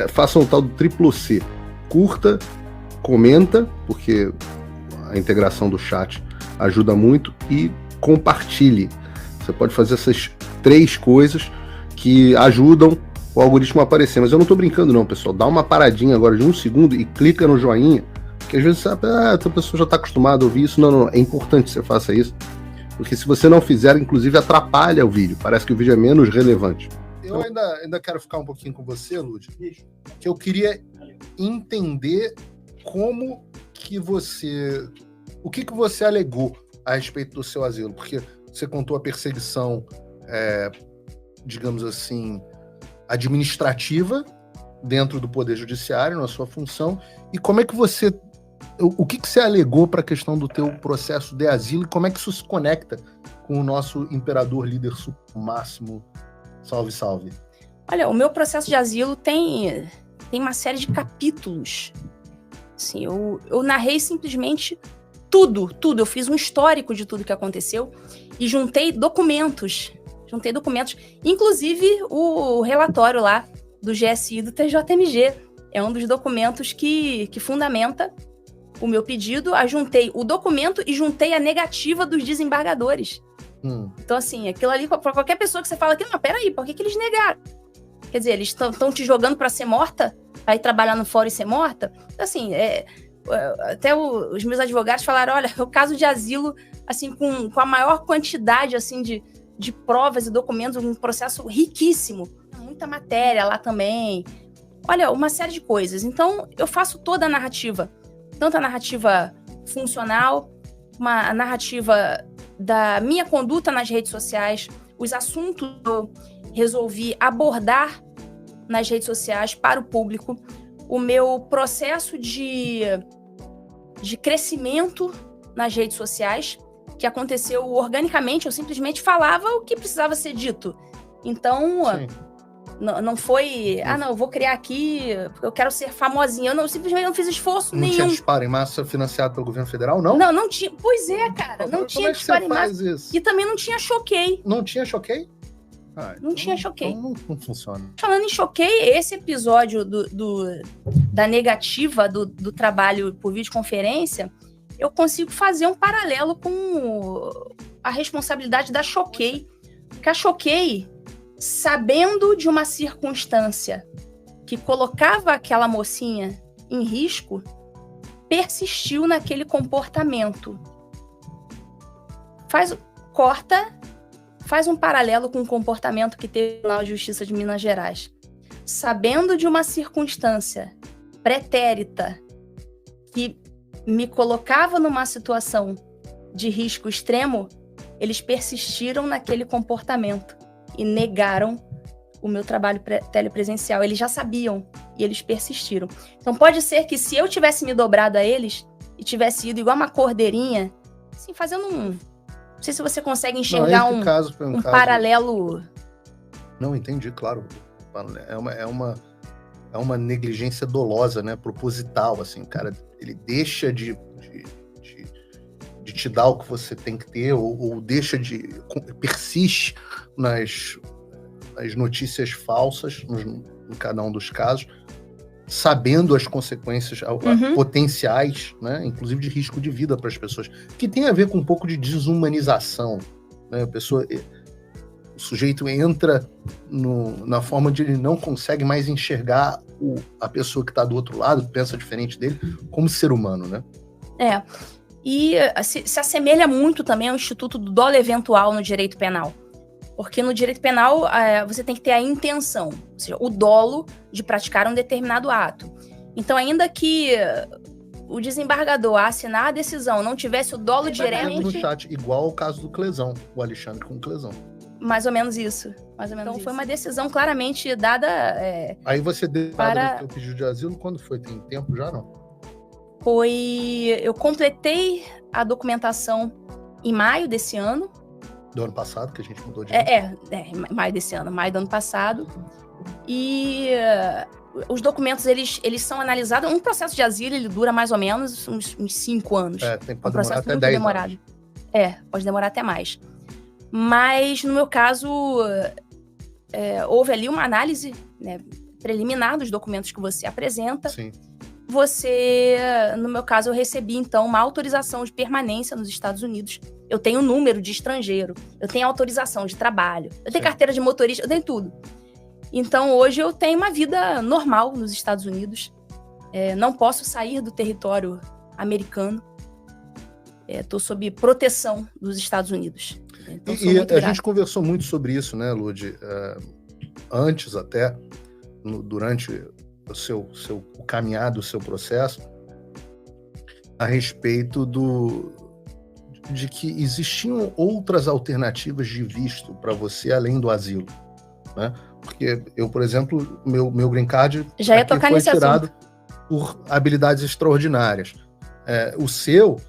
façam o tal do triplo C. Curta, comenta, porque a integração do chat ajuda muito, e compartilhe. Você pode fazer essas 3 coisas que ajudam o algoritmo a aparecer. Mas eu não estou brincando não, pessoal. Dá uma paradinha agora de 1 segundo e clica no joinha, que às vezes essa pessoa já está acostumada a ouvir isso. Não, é importante que você faça isso, porque se você não fizer, inclusive atrapalha o vídeo. Parece que o vídeo é menos relevante. Eu ainda quero ficar um pouquinho com você, Lud, que eu queria entender como que você... O que você alegou a respeito do seu asilo? Porque você contou a perseguição, digamos assim, administrativa dentro do Poder Judiciário, na sua função, e como é que você... O que você alegou para a questão do teu processo de asilo e como é que isso se conecta com o nosso imperador líder máximo? Salve, salve. Olha, o meu processo de asilo tem uma série de capítulos. Assim, eu narrei simplesmente tudo. Eu fiz um histórico de tudo que aconteceu e juntei documentos, inclusive o relatório lá do GSI e do TJMG. É um dos documentos que fundamenta o meu pedido. Juntei o documento e juntei a negativa dos desembargadores. Então, assim, aquilo ali, para qualquer pessoa que você fala aqui, não, peraí, por que eles negaram? Quer dizer, eles estão te jogando para ser morta? Para ir trabalhar no fórum e ser morta? Então, assim, até os meus advogados falaram, olha, o caso de asilo, assim, com a maior quantidade, assim, de provas e documentos, um processo riquíssimo. Muita matéria lá também. Olha, uma série de coisas. Então, eu faço toda a narrativa. Tanto a narrativa funcional, a narrativa da minha conduta nas redes sociais, os assuntos que eu resolvi abordar nas redes sociais para o público, o meu processo de crescimento nas redes sociais, que aconteceu organicamente, eu simplesmente falava o que precisava ser dito. Então, não foi, eu vou criar aqui, porque eu quero ser famosinha. Eu simplesmente não fiz esforço nenhum. Não tinha disparo em massa financiado pelo governo federal, não? Não tinha. Pois é, cara. Não tinha disparo em massa. Isso? E também não tinha choquei. Não tinha choquei? Não tinha choquei. Não funciona. Falando em choquei, esse episódio da negativa do trabalho por videoconferência, eu consigo fazer um paralelo com a responsabilidade da choquei. Porque a choquei, sabendo de uma circunstância que colocava aquela mocinha em risco, persistiu naquele comportamento. Faz um paralelo com o comportamento que teve na Justiça de Minas Gerais. Sabendo de uma circunstância pretérita que me colocava numa situação de risco extremo, eles persistiram naquele comportamento e negaram o meu trabalho telepresencial. Eles já sabiam e eles persistiram. Então pode ser que se eu tivesse me dobrado a eles e tivesse ido igual uma cordeirinha, assim, fazendo um... Não sei se você consegue enxergar um paralelo. Não, entendi, claro. É uma negligência dolosa, né? Proposital, assim, o cara, ele deixa de te dar o que você tem que ter, ou persiste nas notícias falsas, em cada um dos casos, sabendo as consequências potenciais, né, inclusive de risco de vida para as pessoas, que tem a ver com um pouco de desumanização, né? O sujeito entra na forma de ele não consegue mais enxergar a pessoa que está do outro lado, que pensa diferente dele, como ser humano, né? E se assemelha muito também ao Instituto do Dolo Eventual no direito penal. Porque no direito penal você tem que ter a intenção, ou seja, o dolo de praticar um determinado ato. Então, ainda que o desembargador a assinar a decisão não tivesse o dolo diretamente... no chat, igual ao caso do Clesão, o Alexandre com o Clesão. Mais ou menos isso. Foi uma decisão claramente dada... Aí você deu o teu pedido de asilo, quando foi? Tem tempo já, não? Eu completei a documentação em maio desse ano. Do ano passado, que a gente mudou de maio desse ano, maio do ano passado. E os documentos, eles são analisados. Um processo de asilo, ele dura mais ou menos uns 5 anos. Pode demorar até 10 anos. Pode demorar até mais. Mas, no meu caso, houve ali uma análise, né, preliminar dos documentos que você apresenta. Sim. Você, no meu caso, eu recebi, então, uma autorização de permanência nos Estados Unidos. Eu tenho número de estrangeiro, eu tenho autorização de trabalho, eu tenho carteira de motorista, eu tenho tudo. Então, hoje eu tenho uma vida normal nos Estados Unidos. Não posso sair do território americano. Estou sob proteção dos Estados Unidos. Então, e a gente conversou muito sobre isso, né, Lud? Antes até, durante o caminhar do seu processo, a respeito de que existiam outras alternativas de visto para você além do asilo, né? Porque eu, por exemplo, meu green card já ia tocar foi nesse tirado assunto. por habilidades extraordinárias. O seu,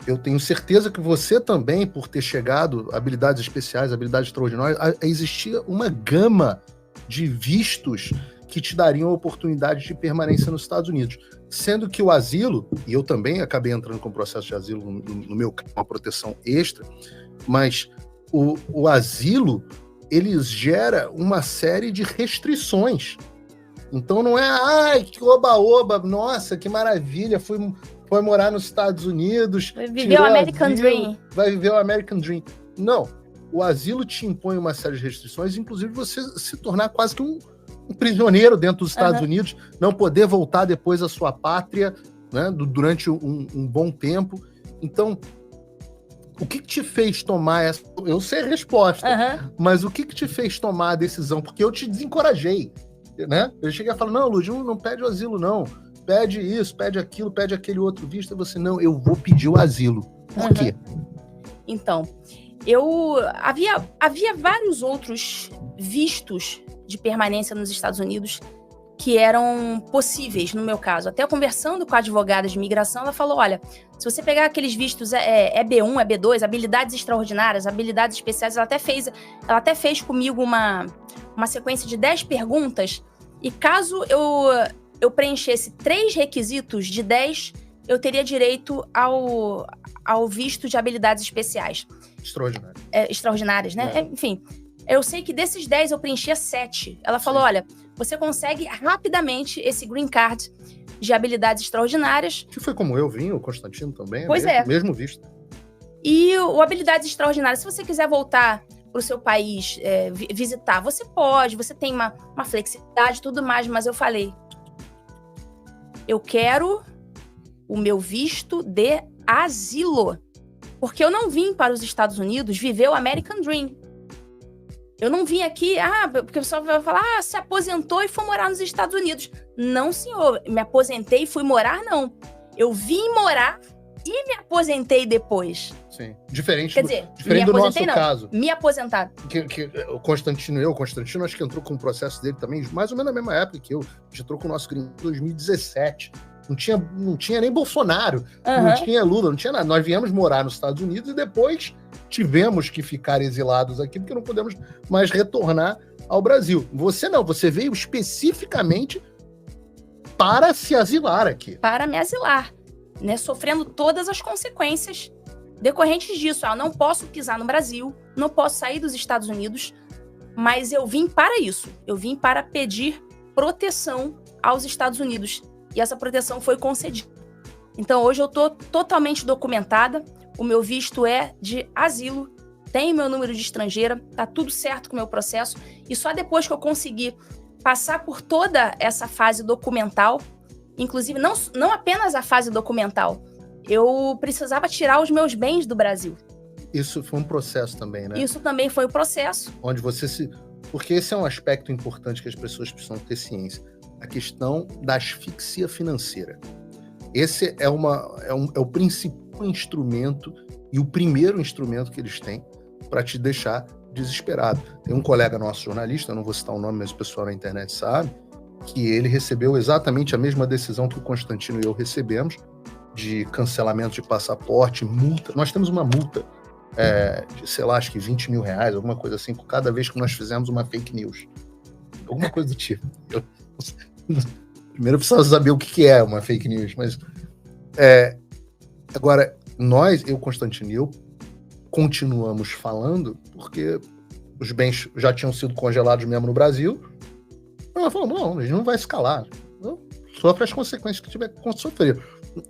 eu tenho certeza que você também, por ter chegado, habilidades especiais, habilidades extraordinárias, existia uma gama de vistos que te dariam a oportunidade de permanência nos Estados Unidos. Sendo que o asilo, e eu também acabei entrando com o processo de asilo, no meu caso, uma proteção extra, mas o asilo, ele gera uma série de restrições. Então não é, ai, que oba-oba, nossa, que maravilha, foi morar nos Estados Unidos. Vai viver o American Dream. Vai viver o American Dream. Não, o asilo te impõe uma série de restrições, inclusive você se tornar quase que um prisioneiro dentro dos Estados Unidos, não poder voltar depois à sua pátria, né, durante um bom tempo. Então, o que te fez tomar essa... Eu sei a resposta, mas o que te fez tomar a decisão? Porque eu te desencorajei, né? Eu cheguei a falar, não, Lud, não pede o asilo, não. Pede isso, pede aquilo, pede aquele outro visto. E você, não, eu vou pedir o asilo. Por quê? Então, havia vários outros vistos de permanência nos Estados Unidos que eram possíveis, no meu caso. Até conversando com a advogada de imigração, ela falou, olha, se você pegar aqueles vistos B1, B2, habilidades extraordinárias, habilidades especiais, ela até fez comigo uma sequência de 10 perguntas, e caso eu preenchesse 3 requisitos de 10, eu teria direito ao visto de habilidades especiais. Extraordinárias, né? Enfim, eu sei que desses 10 eu preenchia 7. Ela falou, olha, você consegue rapidamente esse green card de habilidades extraordinárias. Que foi como eu vim, o Constantino também. Pois mesmo visto. E o habilidades extraordinárias, se você quiser voltar para o seu país, visitar, você pode, você tem uma flexibilidade e tudo mais, mas eu falei, eu quero o meu visto de asilo, porque eu não vim para os Estados Unidos viver o American Dream. Eu não vim aqui, porque o pessoal vai falar, se aposentou e foi morar nos Estados Unidos. Não, senhor, me aposentei e fui morar, não. Eu vim morar e me aposentei depois. Sim, diferente do nosso caso. Me aposentaram. Que o Constantino acho que entrou com o processo dele também, mais ou menos na mesma época que eu. A gente entrou com o nosso crime em 2017. Não tinha nem Bolsonaro, não tinha Lula, não tinha nada. Nós viemos morar nos Estados Unidos e depois tivemos que ficar exilados aqui porque não podemos mais retornar ao Brasil. Você não, você veio especificamente para se asilar aqui. Para me asilar, né? Sofrendo todas as consequências decorrentes disso. Eu não posso pisar no Brasil, não posso sair dos Estados Unidos, mas eu vim para isso. Eu vim para pedir proteção aos Estados Unidos. E essa proteção foi concedida. Então, hoje eu estou totalmente documentada, o meu visto é de asilo, tenho meu número de estrangeira, tá tudo certo com o meu processo, e só depois que eu conseguir passar por toda essa fase documental, inclusive não apenas a fase documental, eu precisava tirar os meus bens do Brasil. Isso foi um processo também, né? Isso também foi um processo. Onde você Porque esse é um aspecto importante que as pessoas precisam ter ciência. A questão da asfixia financeira. Esse é o principal instrumento e o primeiro instrumento que eles têm para te deixar desesperado. Tem um colega nosso jornalista, não vou citar o nome, mas o pessoal na internet sabe, que ele recebeu exatamente a mesma decisão que o Constantino e eu recebemos, de cancelamento de passaporte, multa. Nós temos uma multa de, sei lá, acho que 20 mil reais, alguma coisa assim, por cada vez que nós fizemos uma fake news. Alguma coisa do tipo. Primeiro eu preciso saber o que é uma fake news, mas agora, eu, Constantino e eu, continuamos falando porque os bens já tinham sido congelados mesmo no Brasil Ela falou, não, a gente não vai escalar. Sofre as consequências que tiver que sofrer.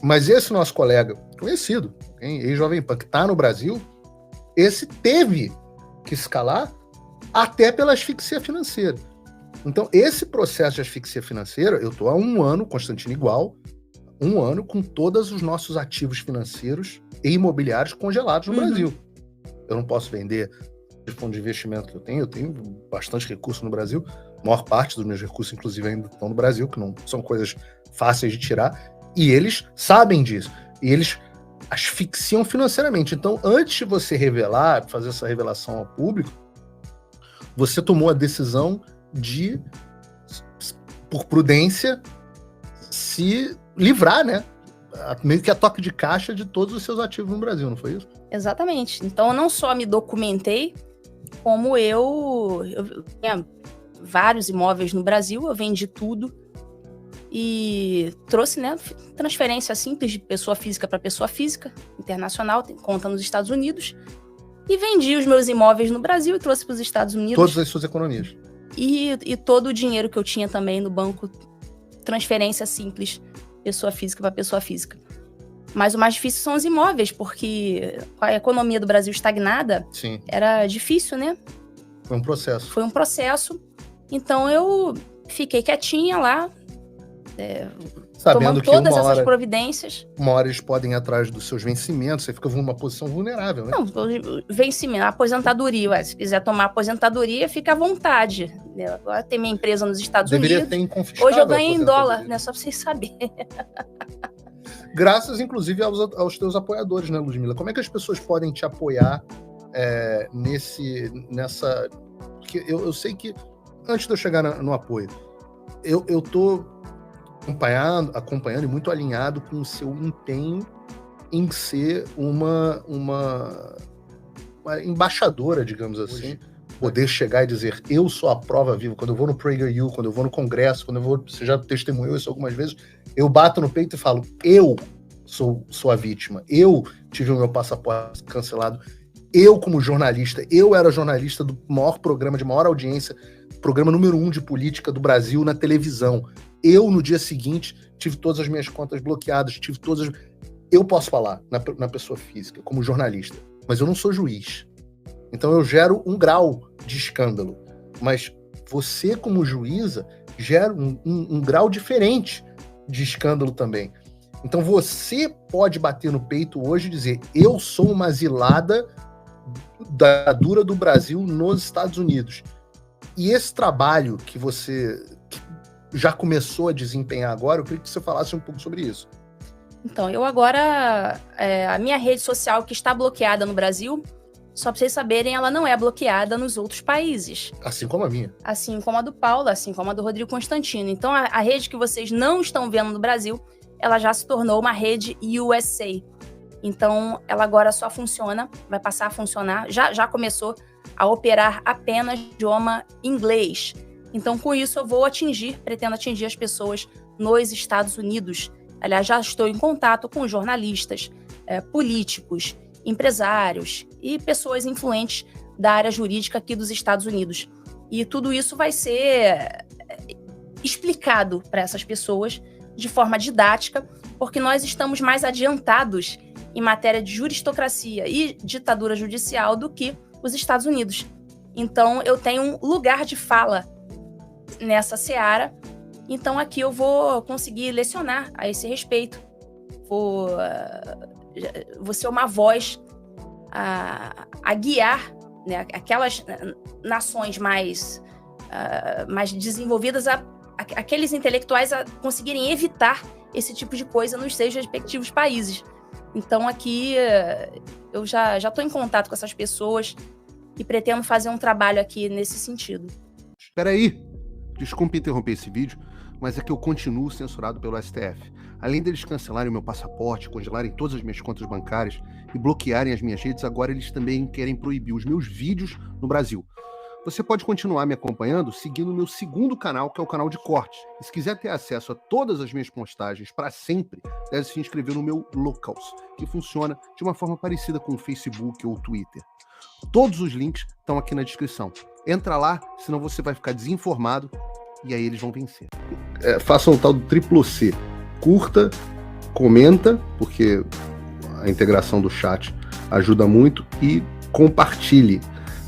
Mas esse nosso colega conhecido, ex-Jovem Pan, que está no Brasil, esse teve que escalar até pela asfixia financeira. Então, esse processo de asfixia financeira, eu estou há 1 ano, Constantino igual, 1 ano com todos os nossos ativos financeiros e imobiliários congelados no Brasil. Eu não posso vender de fundo de investimento que eu tenho bastante recurso no Brasil, a maior parte dos meus recursos, inclusive, ainda estão no Brasil, que não são coisas fáceis de tirar, e eles sabem disso, e eles asfixiam financeiramente. Então, antes de você revelar, fazer essa revelação ao público, você tomou a decisão de, por prudência, se livrar, né? Meio que a toque de caixa de todos os seus ativos no Brasil, não foi isso? Exatamente. Então, eu não só me documentei, como eu tinha vários imóveis no Brasil, eu vendi tudo e trouxe, né, transferência simples de pessoa física para pessoa física, internacional, tem conta nos Estados Unidos, e vendi os meus imóveis no Brasil e trouxe para os Estados Unidos. Todas as suas economias. E todo o dinheiro que eu tinha também no banco, transferência simples, pessoa física para pessoa física. Mas o mais difícil são os imóveis, porque com a economia do Brasil estagnada, Sim. Era difícil, né? Foi um processo. Foi um processo. Então eu fiquei quietinha lá, sabendo tomando todas essas providências. Uma hora eles podem ir atrás dos seus vencimentos, você fica numa posição vulnerável, né? Não, vencimento, aposentadoria. Se quiser tomar aposentadoria, fica à vontade. Agora tem minha empresa nos Estados Unidos. Deveria ter confiscado. Hoje eu ganhei em dólar, né? Só pra vocês saberem. Graças, inclusive, aos teus apoiadores, né, Ludmila? Como é que as pessoas podem te apoiar nessa... Porque eu sei que, antes de eu chegar no apoio, eu tô acompanhando e muito alinhado com o seu empenho em ser uma embaixadora, digamos assim. Poder chegar e dizer, eu sou a prova viva. Quando eu vou no PragerU, quando eu vou no congresso, você já testemunhou isso algumas vezes, eu bato no peito e falo, eu sou a vítima, eu tive o meu passaporte cancelado, eu como jornalista, eu era jornalista do maior programa, de maior audiência, programa número 1 de política do Brasil na televisão. Eu, no dia seguinte, tive todas as minhas contas bloqueadas, eu posso falar na pessoa física, como jornalista, mas eu não sou juiz. Então eu gero um grau de escândalo, mas você, como juíza, gera um grau diferente de escândalo também. Então você pode bater no peito hoje e dizer, eu sou uma asilada da dura do Brasil nos Estados Unidos. E esse trabalho que você já começou a desempenhar agora, eu queria que você falasse um pouco sobre isso. Então, eu agora, a minha rede social que está bloqueada no Brasil, só para vocês saberem, ela não é bloqueada nos outros países. Assim como a minha. Assim como a do Paulo, assim como a do Rodrigo Constantino. Então, a rede que vocês não estão vendo no Brasil, ela já se tornou uma rede USA. Então, ela agora só funciona, vai passar a funcionar, já começou a operar apenas idioma inglês. Então, com isso, eu pretendo atingir as pessoas nos Estados Unidos. Aliás, já estou em contato com jornalistas, políticos, empresários e pessoas influentes da área jurídica aqui dos Estados Unidos. E tudo isso vai ser explicado para essas pessoas de forma didática, porque nós estamos mais adiantados em matéria de juristocracia e ditadura judicial do que os Estados Unidos. Então, eu tenho um lugar de fala nessa seara. Então, aqui eu vou conseguir lecionar a esse respeito. Vou ser uma voz a guiar, né, aquelas nações mais desenvolvidas, aqueles intelectuais a conseguirem evitar esse tipo de coisa nos seus respectivos países. Então, aqui eu já estou em contato com essas pessoas e pretendo fazer um trabalho aqui nesse sentido. Espera aí, desculpe interromper esse vídeo, mas é que eu continuo censurado pelo STF. Além deles cancelarem o meu passaporte, congelarem todas as minhas contas bancárias e bloquearem as minhas redes, agora eles também querem proibir os meus vídeos no Brasil. Você pode continuar me acompanhando seguindo o meu segundo canal, que é o canal de cortes. E se quiser ter acesso a todas as minhas postagens para sempre, deve se inscrever no meu Locals, que funciona de uma forma parecida com o Facebook ou o Twitter. Todos os links estão aqui na descrição. Entra lá, senão você vai ficar desinformado e aí eles vão vencer. Façam o tal do triplo C. Curta, comenta, porque a integração do chat ajuda muito, e compartilhe.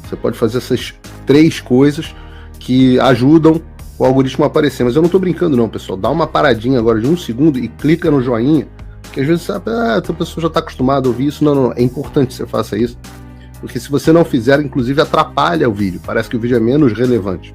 Você pode fazer essas 3 coisas que ajudam o algoritmo a aparecer. Mas eu não estou brincando não, pessoal. Dá uma paradinha agora de 1 segundo e clica no joinha, porque às vezes a pessoa já está acostumada a ouvir isso. Não, é importante que você faça isso, porque se você não fizer, inclusive atrapalha o vídeo. Parece que o vídeo é menos relevante.